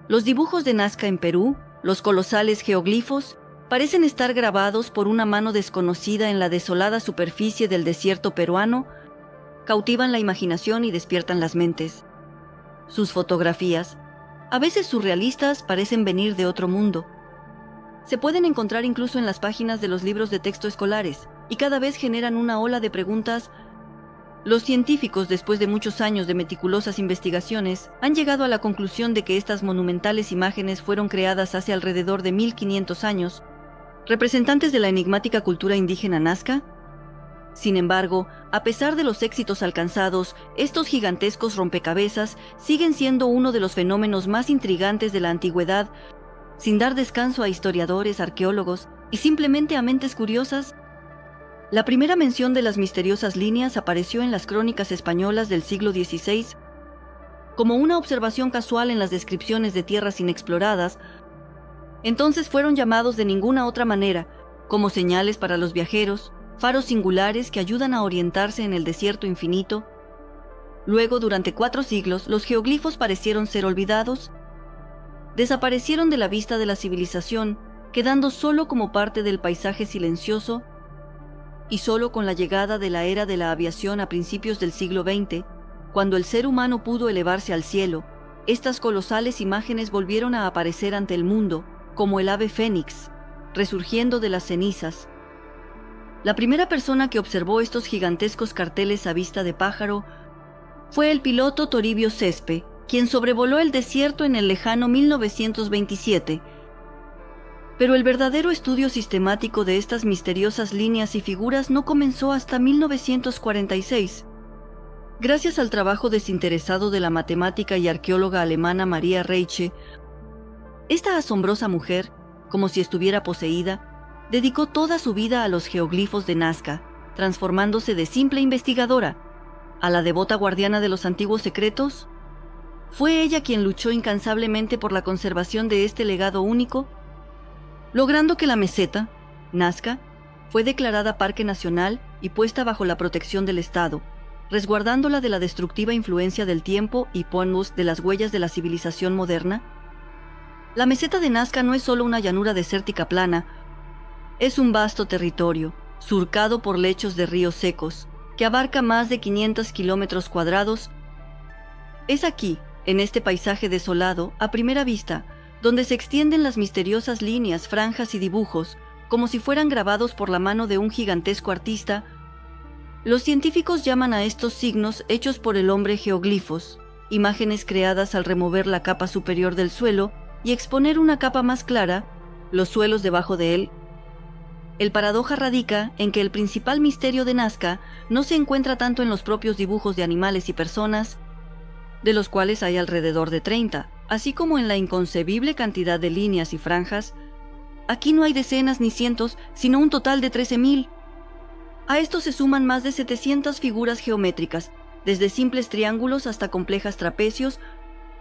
Los dibujos de Nazca en Perú, los colosales geoglifos, parecen estar grabados por una mano desconocida en la desolada superficie del desierto peruano, cautivan la imaginación y despiertan las mentes. Sus fotografías, a veces surrealistas, parecen venir de otro mundo. Se pueden encontrar incluso en las páginas de los libros de texto escolares, y cada vez generan una ola de preguntas. Los científicos, después de muchos años de meticulosas investigaciones, han llegado a la conclusión de que estas monumentales imágenes fueron creadas hace alrededor de 1500 años, representantes de la enigmática cultura indígena Nazca. Sin embargo, a pesar de los éxitos alcanzados, estos gigantescos rompecabezas siguen siendo uno de los fenómenos más intrigantes de la antigüedad, sin dar descanso a historiadores, arqueólogos y simplemente a mentes curiosas. La primera mención de las misteriosas líneas apareció en las crónicas españolas del siglo XVI como una observación casual en las descripciones de tierras inexploradas. Entonces fueron llamados de ninguna otra manera, como señales para los viajeros, faros singulares que ayudan a orientarse en el desierto infinito. Luego, durante 4 siglos, los geoglifos parecieron ser olvidados. Desaparecieron de la vista de la civilización, quedando solo como parte del paisaje silencioso, y solo con la llegada de la era de la aviación a principios del siglo XX, cuando el ser humano pudo elevarse al cielo, estas colosales imágenes volvieron a aparecer ante el mundo, como el ave fénix, resurgiendo de las cenizas. La primera persona que observó estos gigantescos carteles a vista de pájaro fue el piloto Toribio Cespe, quien sobrevoló el desierto en el lejano 1927. Pero el verdadero estudio sistemático de estas misteriosas líneas y figuras no comenzó hasta 1946. Gracias al trabajo desinteresado de la matemática y arqueóloga alemana Maria Reiche, esta asombrosa mujer, como si estuviera poseída, dedicó toda su vida a los geoglifos de Nazca, transformándose de simple investigadora a la devota guardiana de los antiguos secretos. Fue ella quien luchó incansablemente por la conservación de este legado único, logrando que la meseta, Nazca, fue declarada Parque Nacional y puesta bajo la protección del Estado, resguardándola de la destructiva influencia del tiempo y poniéndonos de las huellas de la civilización moderna. La meseta de Nazca no es solo una llanura desértica plana, es un vasto territorio, surcado por lechos de ríos secos, que abarca más de 500 kilómetros cuadrados. Es aquí, en este paisaje desolado, a primera vista, donde se extienden las misteriosas líneas, franjas y dibujos, como si fueran grabados por la mano de un gigantesco artista. Los científicos llaman a estos signos hechos por el hombre geoglifos, imágenes creadas al remover la capa superior del suelo y exponer una capa más clara, los suelos debajo de él. El paradoja radica en que el principal misterio de Nazca no se encuentra tanto en los propios dibujos de animales y personas, de los cuales hay alrededor de 30, así como en la inconcebible cantidad de líneas y franjas. Aquí no hay decenas ni cientos, sino un total de 13.000. A esto se suman más de 700 figuras geométricas, desde simples triángulos hasta complejas trapecios,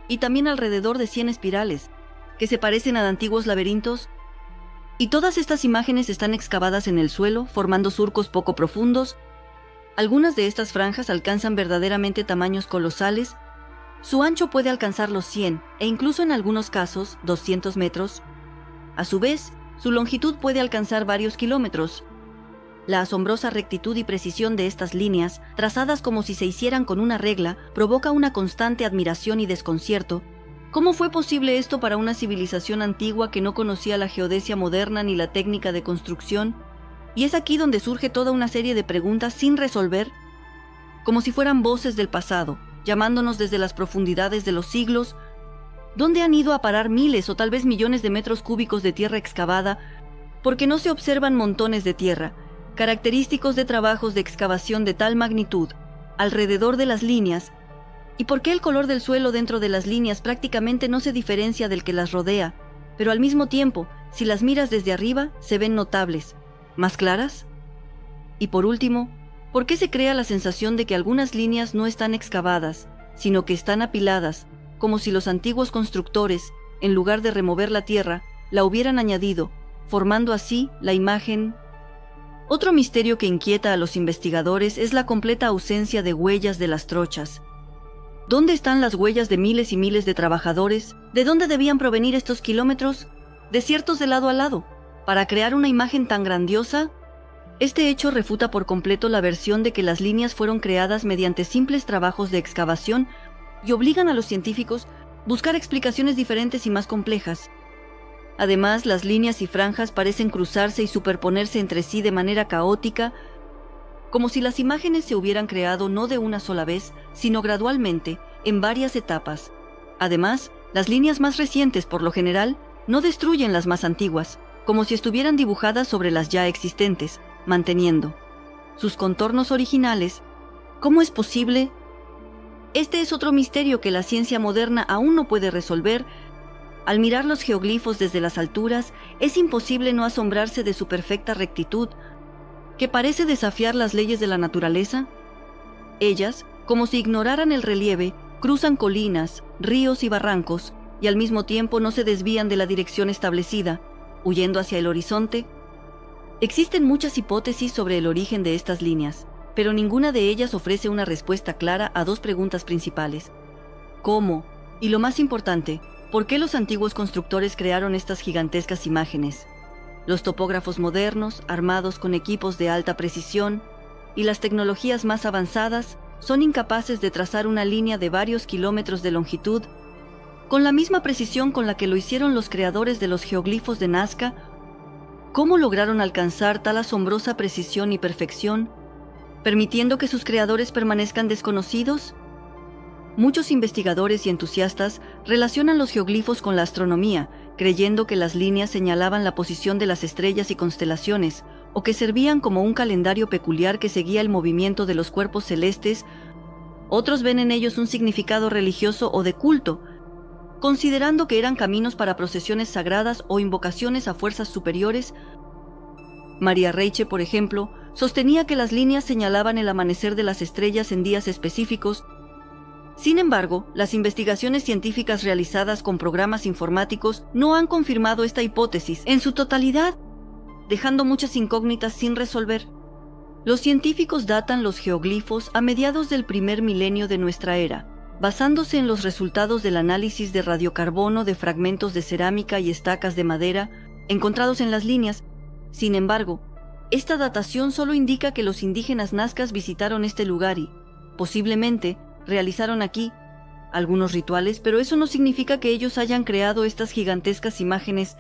y también alrededor de 100 espirales, que se parecen a antiguos laberintos. Y todas estas imágenes están excavadas en el suelo, formando surcos poco profundos. Algunas de estas franjas alcanzan verdaderamente tamaños colosales. Su ancho puede alcanzar los 100 e incluso en algunos casos 200 metros. A su vez, su longitud puede alcanzar varios kilómetros. La asombrosa rectitud y precisión de estas líneas, trazadas como si se hicieran con una regla, provoca una constante admiración y desconcierto. ¿Cómo fue posible esto para una civilización antigua que no conocía la geodesia moderna ni la técnica de construcción? Y es aquí donde surge toda una serie de preguntas sin resolver, como si fueran voces del pasado, llamándonos desde las profundidades de los siglos. ¿Dónde han ido a parar miles o tal vez millones de metros cúbicos de tierra excavada? Porque no se observan montones de tierra, característicos de trabajos de excavación de tal magnitud, alrededor de las líneas. ¿Y por qué el color del suelo dentro de las líneas prácticamente no se diferencia del que las rodea? Pero al mismo tiempo, si las miras desde arriba, se ven notables, más claras. Y por último, ¿por qué se crea la sensación de que algunas líneas no están excavadas, sino que están apiladas, como si los antiguos constructores, en lugar de remover la tierra, la hubieran añadido, formando así la imagen? Otro misterio que inquieta a los investigadores es la completa ausencia de huellas de las trochas. ¿Dónde están las huellas de miles y miles de trabajadores? ¿De dónde debían provenir estos kilómetros desiertos de lado a lado para crear una imagen tan grandiosa? Este hecho refuta por completo la versión de que las líneas fueron creadas mediante simples trabajos de excavación y obligan a los científicos a buscar explicaciones diferentes y más complejas. Además, las líneas y franjas parecen cruzarse y superponerse entre sí de manera caótica, como si las imágenes se hubieran creado no de una sola vez, sino gradualmente, en varias etapas. Además, las líneas más recientes, por lo general, no destruyen las más antiguas, como si estuvieran dibujadas sobre las ya existentes, manteniendo sus contornos originales. ¿Cómo es posible? Este es otro misterio que la ciencia moderna aún no puede resolver. Al mirar los geoglifos desde las alturas, es imposible no asombrarse de su perfecta rectitud, que parece desafiar las leyes de la naturaleza. Ellas, como si ignoraran el relieve, cruzan colinas, ríos y barrancos, y al mismo tiempo no se desvían de la dirección establecida, huyendo hacia el horizonte. Existen muchas hipótesis sobre el origen de estas líneas, pero ninguna de ellas ofrece una respuesta clara a dos preguntas principales. ¿Cómo? Y lo más importante, ¿por qué los antiguos constructores crearon estas gigantescas imágenes? Los topógrafos modernos, armados con equipos de alta precisión, y las tecnologías más avanzadas, son incapaces de trazar una línea de varios kilómetros de longitud con la misma precisión con la que lo hicieron los creadores de los geoglifos de Nazca. ¿Cómo lograron alcanzar tal asombrosa precisión y perfección, permitiendo que sus creadores permanezcan desconocidos? Muchos investigadores y entusiastas relacionan los geoglifos con la astronomía, creyendo que las líneas señalaban la posición de las estrellas y constelaciones, o que servían como un calendario peculiar que seguía el movimiento de los cuerpos celestes. Otros ven en ellos un significado religioso o de culto, considerando que eran caminos para procesiones sagradas o invocaciones a fuerzas superiores. María Reiche, por ejemplo, sostenía que las líneas señalaban el amanecer de las estrellas en días específicos. Sin embargo, las investigaciones científicas realizadas con programas informáticos no han confirmado esta hipótesis en su totalidad, dejando muchas incógnitas sin resolver. Los científicos datan los geoglifos a mediados del primer milenio de nuestra era, basándose en los resultados del análisis de radiocarbono de fragmentos de cerámica y estacas de madera encontrados en las líneas. Sin embargo, esta datación solo indica que los indígenas nazcas visitaron este lugar y, posiblemente, realizaron aquí algunos rituales, pero eso no significa que ellos hayan creado estas gigantescas imágenes.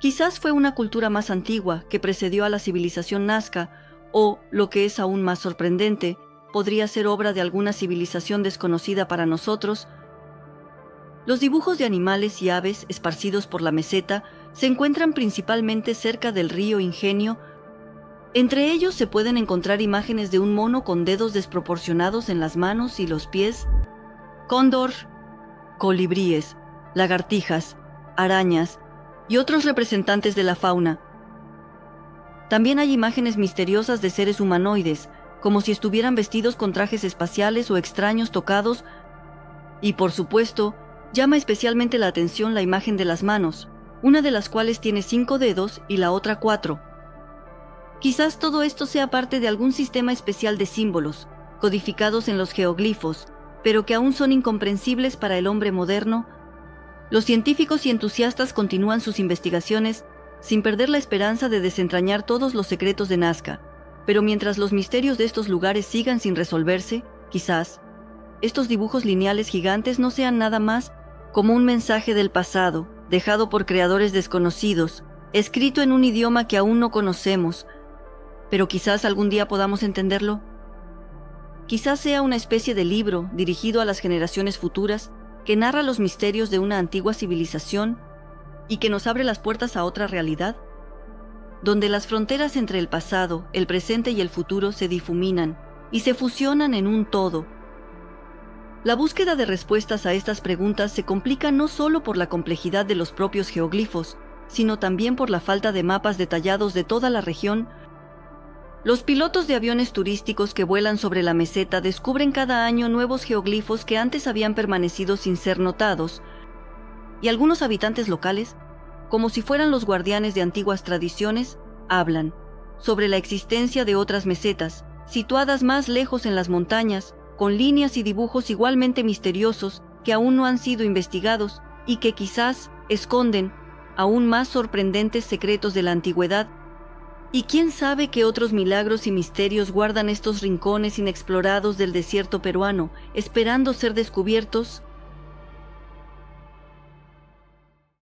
Quizás fue una cultura más antigua que precedió a la civilización nazca, o, lo que es aún más sorprendente, podría ser obra de alguna civilización desconocida para nosotros. Los dibujos de animales y aves esparcidos por la meseta se encuentran principalmente cerca del río Ingenio. Entre ellos se pueden encontrar imágenes de un mono con dedos desproporcionados en las manos y los pies, cóndor, colibríes, lagartijas, arañas y otros representantes de la fauna. También hay imágenes misteriosas de seres humanoides, como si estuvieran vestidos con trajes espaciales o extraños tocados, y por supuesto, llama especialmente la atención la imagen de las manos, una de las cuales tiene 5 dedos y la otra 4. Quizás todo esto sea parte de algún sistema especial de símbolos, codificados en los geoglifos, pero que aún son incomprensibles para el hombre moderno. Los científicos y entusiastas continúan sus investigaciones sin perder la esperanza de desentrañar todos los secretos de Nazca, pero mientras los misterios de estos lugares sigan sin resolverse, quizás estos dibujos lineales gigantes no sean nada más como un mensaje del pasado, dejado por creadores desconocidos, escrito en un idioma que aún no conocemos, pero quizás algún día podamos entenderlo. Quizás sea una especie de libro dirigido a las generaciones futuras que narra los misterios de una antigua civilización y que nos abre las puertas a otra realidad, donde las fronteras entre el pasado, el presente y el futuro se difuminan y se fusionan en un todo. La búsqueda de respuestas a estas preguntas se complica no solo por la complejidad de los propios geoglifos, sino también por la falta de mapas detallados de toda la región. Los pilotos de aviones turísticos que vuelan sobre la meseta descubren cada año nuevos geoglifos que antes habían permanecido sin ser notados, y algunos habitantes locales, como si fueran los guardianes de antiguas tradiciones, hablan sobre la existencia de otras mesetas, situadas más lejos en las montañas, con líneas y dibujos igualmente misteriosos que aún no han sido investigados y que quizás esconden aún más sorprendentes secretos de la antigüedad. Y quién sabe qué otros milagros y misterios guardan estos rincones inexplorados del desierto peruano, esperando ser descubiertos